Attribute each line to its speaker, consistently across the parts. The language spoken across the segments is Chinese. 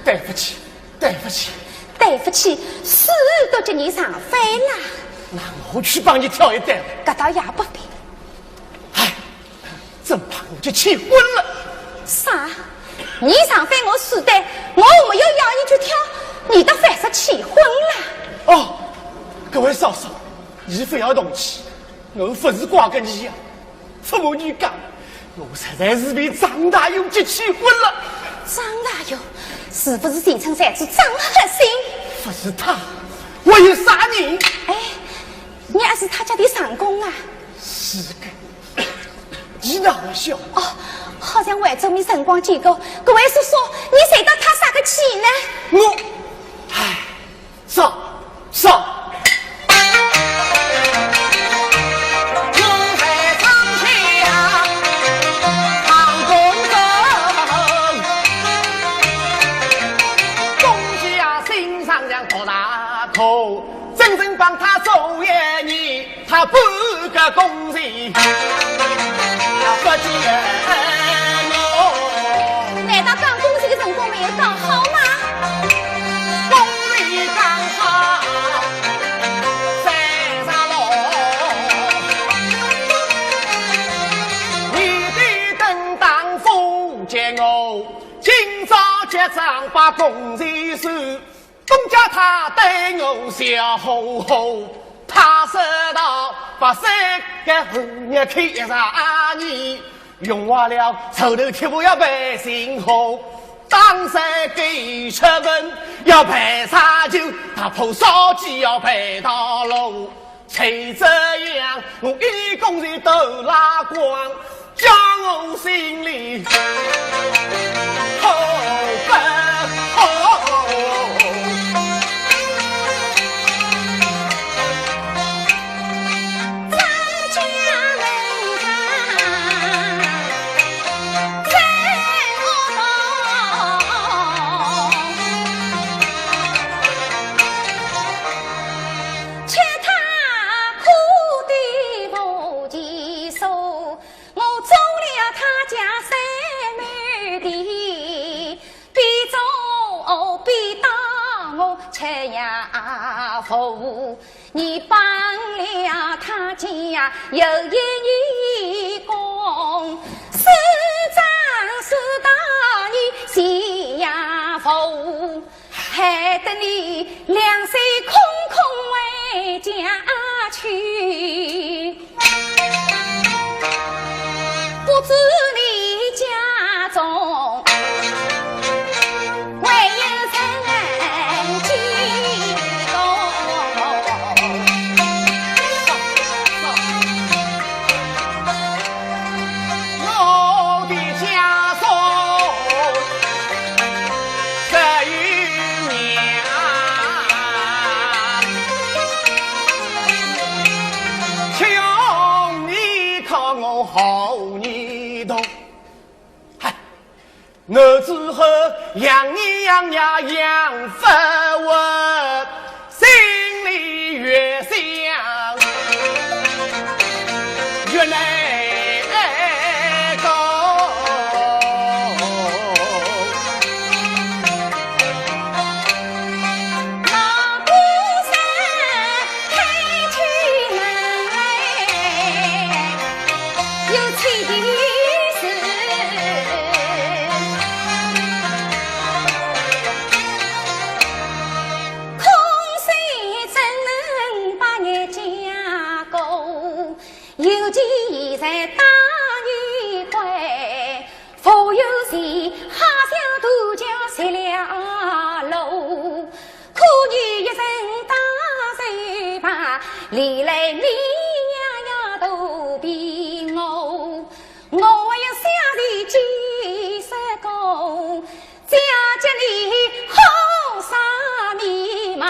Speaker 1: 对不起，对不起，
Speaker 2: 对不起，死都叫你上飞了。
Speaker 1: 那我去帮你挑一担。
Speaker 2: 这倒也不必。
Speaker 1: 哎，真怕我就气昏了。
Speaker 2: 啥？你上飞我死的，我没有要你去挑，你倒反是气昏了。
Speaker 1: 哦，各位嫂嫂，你非要动气，我不是挂跟你呀。父母女讲，我实在是被张大勇给气昏了。
Speaker 2: 张大勇是不是新城寨主张鹤兴？
Speaker 1: 不是他，我有啥人？
Speaker 2: 哎，你还是他家的长工啊？
Speaker 1: 是的，你哪么笑？
Speaker 2: 哦，好像外州没辰光见过。各位叔叔，你谁到他啥个气呢？
Speaker 1: 我，唉，上。真正帮他做一年，他半个工人，不见我。
Speaker 2: 难道刚工人的辰光没有刚好吗？
Speaker 1: 工人刚好山上路，你的灯当夫见我，今朝结账把工人收。东家他对我笑吼吼，他说道：“把三个后日开一啥年，用完了头头贴布要办新货，当时给吃饭要办啥酒，大铺烧鸡要办到路，就这样我一工人都拉光，叫我心里好不好？”
Speaker 2: 你帮了他家有一年功，市长是大你喜呀福，害得你两手空空回家去，不知你家中
Speaker 1: 我之后养你养呀养不完，心里越想越难过。
Speaker 2: 老姑娘开起门来，有气的。尤其在大年关，富有钱哈小度就塞了路，可你一身大嘴巴，历来你呀呀都比我，我有小人几十公，家家里好啥迷茫。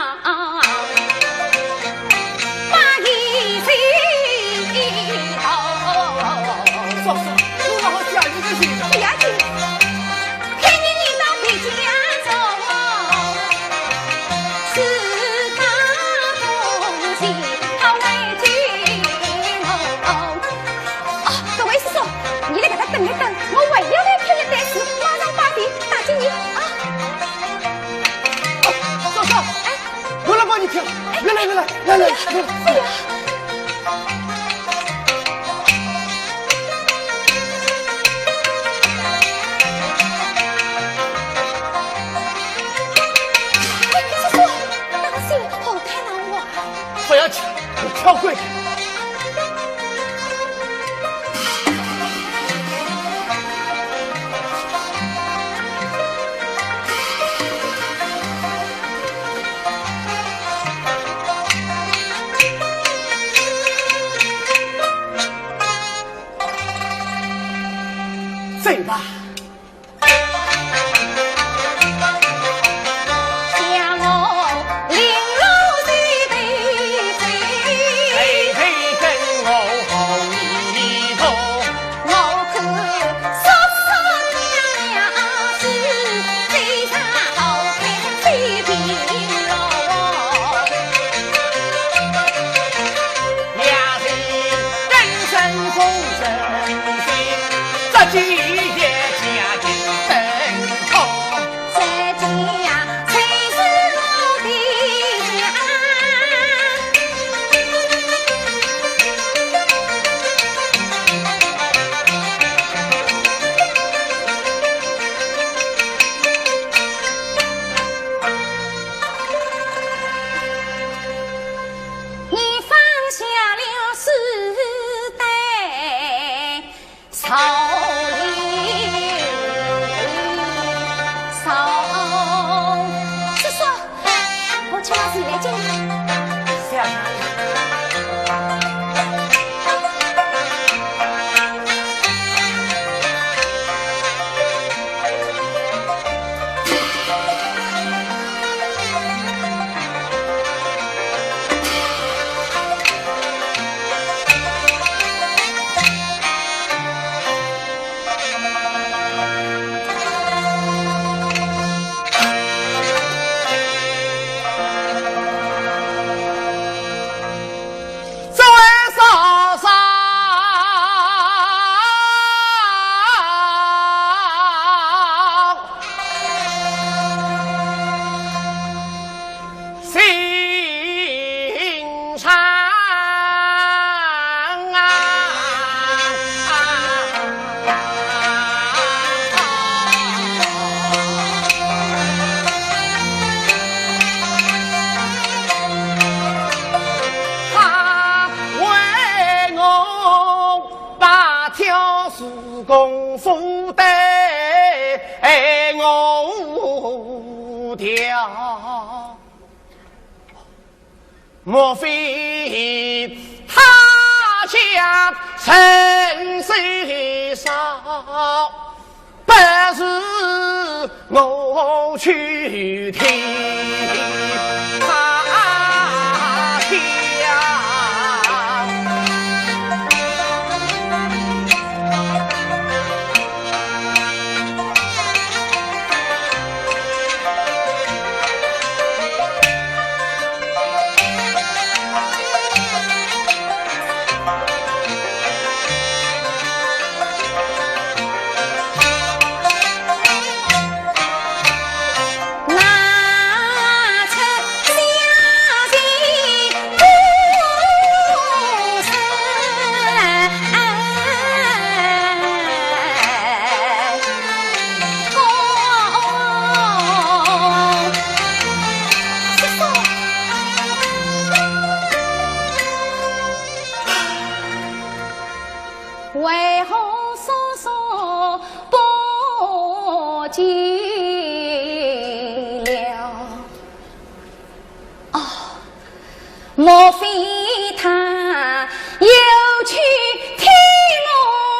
Speaker 2: 等一等，我还要来看一单书，马上把笔打进你啊！
Speaker 1: 来，不要去，我跳过去。走吧。功夫得我调，莫非他家陈世少，不是我去听他调。
Speaker 2: 为何嫂嫂不见了？哦，莫非他又去替我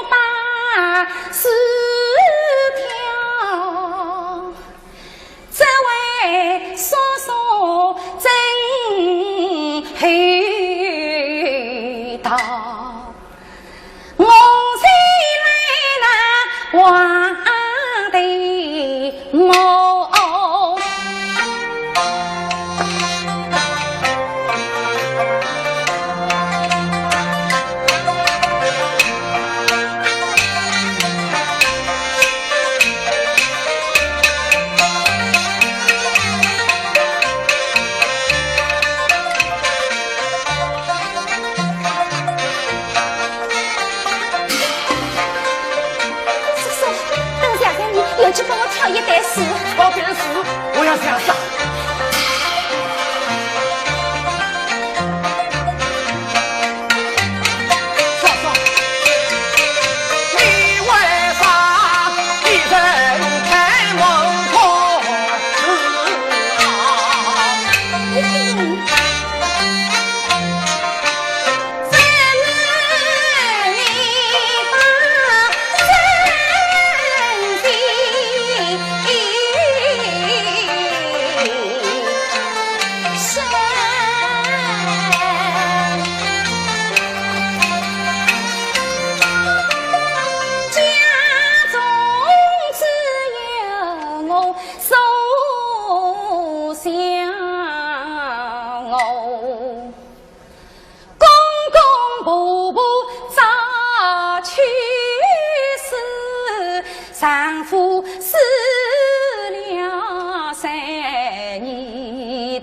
Speaker 2: 把丝条？这位嫂嫂真厚道。我谁来那话的我？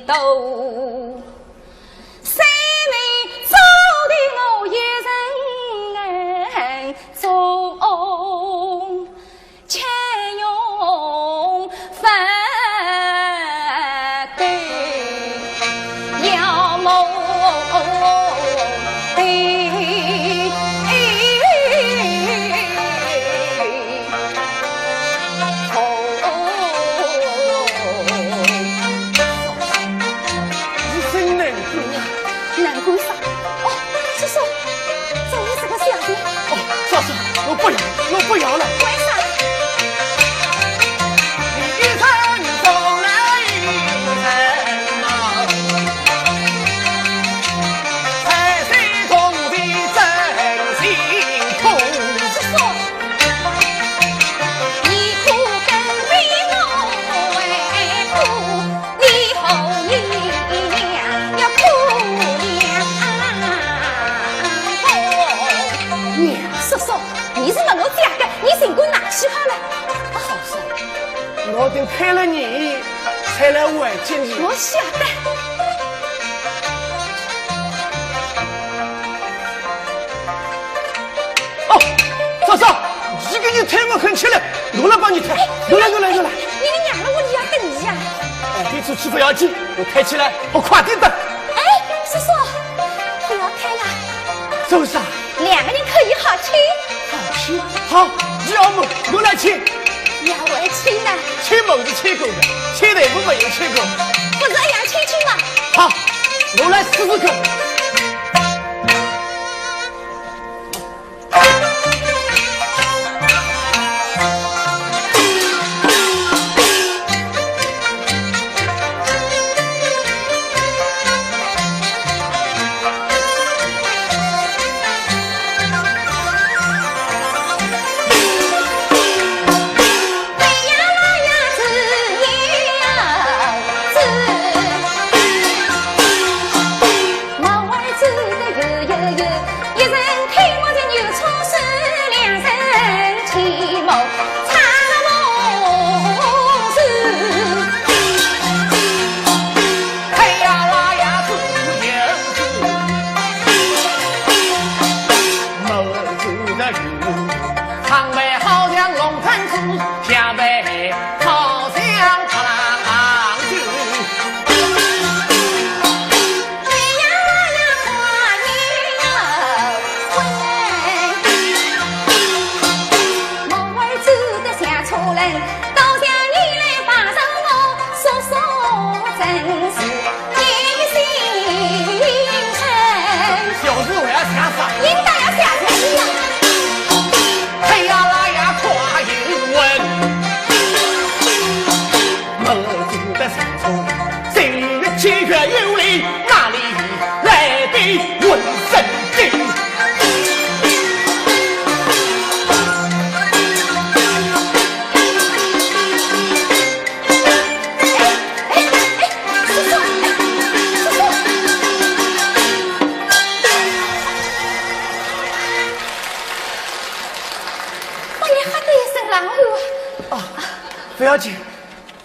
Speaker 2: 度。三年早的我一人中，且用分对要谋对。
Speaker 1: 我不要了。
Speaker 2: 为啥？
Speaker 1: 一生走来一程啊，才是共的真心痛。
Speaker 2: 是说，你苦跟为我为苦，你后你娘要苦娘。叔叔。你是问我这个，你尽管拿去好了。
Speaker 1: 嫂嫂，我等陪了你，才来挽救你。
Speaker 2: 我晓得。
Speaker 1: 哦，嫂嫂，这个你抬我很起来，我来帮你抬。我来。
Speaker 2: 你的娘了，我也要等你呀。
Speaker 1: 你出去不要紧，我抬起来，我快点的。
Speaker 2: 哎，叔叔，不要抬了。
Speaker 1: 走啥？
Speaker 2: 两个人可以好亲。
Speaker 1: 好，要么我来亲。
Speaker 2: 要为亲呢？
Speaker 1: 亲某是亲狗的，亲的不没有亲狗。
Speaker 2: 不这样亲亲嘛。
Speaker 1: 好，我来试试看。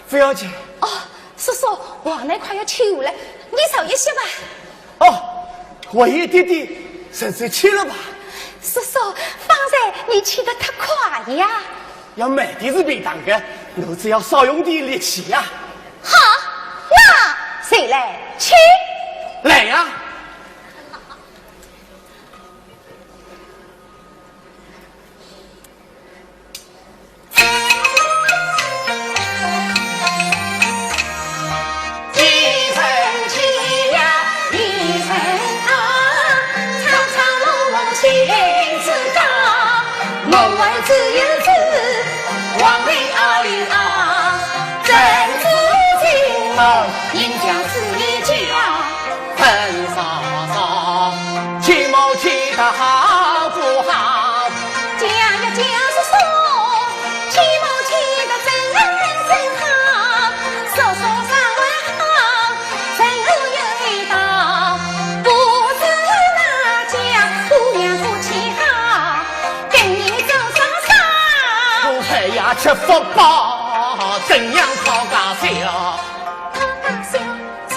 Speaker 1: 不要紧。
Speaker 2: 哦，叔叔，王奶快要起雾了，你手一歇吧。
Speaker 1: 哦，我一点点，甚至起了吧。
Speaker 2: 叔叔，方才你起得太快呀。
Speaker 1: 要慢点是别当的，我只要少用点力气呀。
Speaker 2: 好，那谁来起？
Speaker 1: 来呀！
Speaker 2: 只有子，王为傲一傲，真子敬老，应将是一家，
Speaker 1: 陈嫂嫂，起谋起得好不好？
Speaker 2: 讲呀讲是说，起谋起得真好，说上为好，真有一道，不知哪家姑娘夫妻好，跟你走上。
Speaker 1: 哎呀，吃福报，怎样讨家笑？
Speaker 2: 讨家笑，总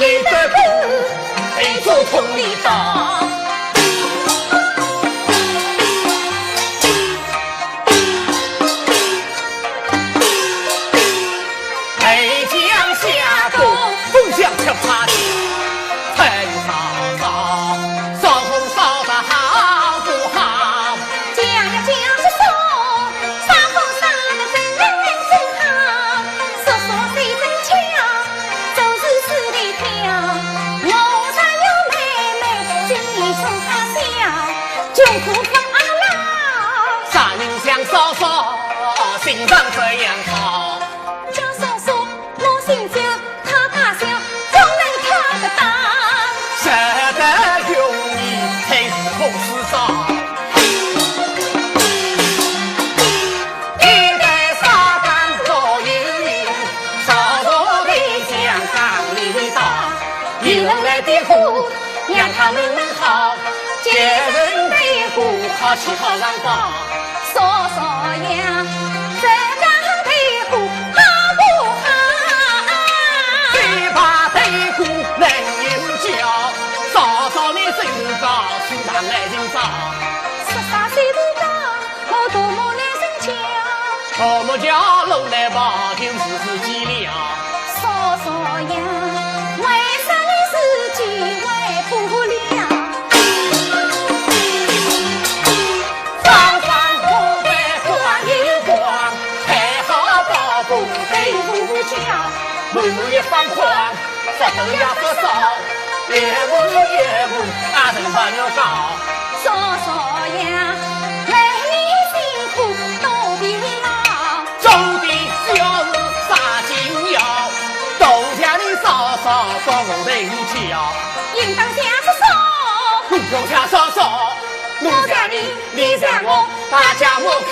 Speaker 1: 一得苦，得做同里道。北江下东，风向飘爬的陈嫂嫂，烧红烧的好不好？
Speaker 2: 讲呀讲是说，烧红烧的真好，说说谁真巧，就是死的跳。楼上有妹妹，今年送她笑，穷苦放老，
Speaker 1: 啥人想嫂嫂，心上这样好。
Speaker 2: 叫嫂嫂我心焦，她大笑，总能看得到。
Speaker 1: 舍得用你才是好事少。一代沙干早有人，嫂嫂得将港里道。一人来的苦，让他们能好；接人的苦，好气好让报。
Speaker 2: 嫂嫂呀，这个对虎好不好？
Speaker 1: 对把对苦能有教，嫂嫂你身高，苏大来人早。
Speaker 2: 13岁不高，我多么难生巧。
Speaker 1: 我们家楼来吧，就是自己了。
Speaker 2: 嫂嫂呀，为啥你自己为不了？
Speaker 1: 方方不白光有光，还好宝宝对不巧。路一方宽，发头也不少，越步阿人把牛高。
Speaker 2: 嫂嫂呀，为你辛苦多疲劳。
Speaker 1: 种的小事杀金腰，都家的嫂嫂帮我对巧。
Speaker 2: 应当下是嫂，
Speaker 1: 路家嫂嫂，路家你，你家我，大家我看。